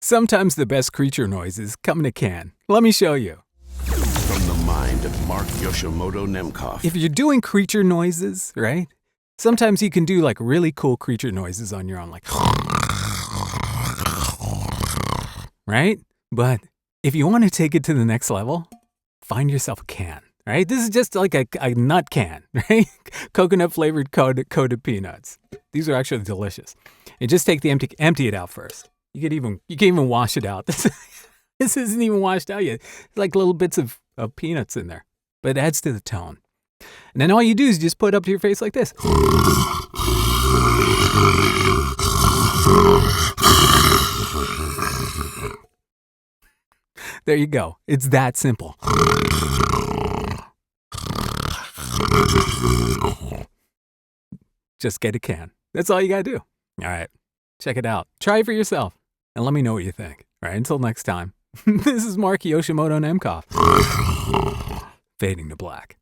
Sometimes the best creature noises come in a can. Let me show you. From the mind of Mark Yoshimoto Nemkov. If you're doing creature noises, right? Sometimes you can do like really cool creature noises on your own, like, right? But if you want to take it to the next level, find yourself a can, right? This is just like a nut can, right? Coconut flavored coated peanuts. These are actually delicious. And just take the empty it out first. You can even wash it out. This isn't even washed out yet. It's like little bits of peanuts in there, but it adds to the tone. And then all you do is just put it up to your face like this. There you go. It's that simple. Just get a can. That's all you gotta do. All right. Check it out. Try it for yourself. And let me know what you think. All right, until next time. This is Mark Yoshimoto Nemkov. Fading to black.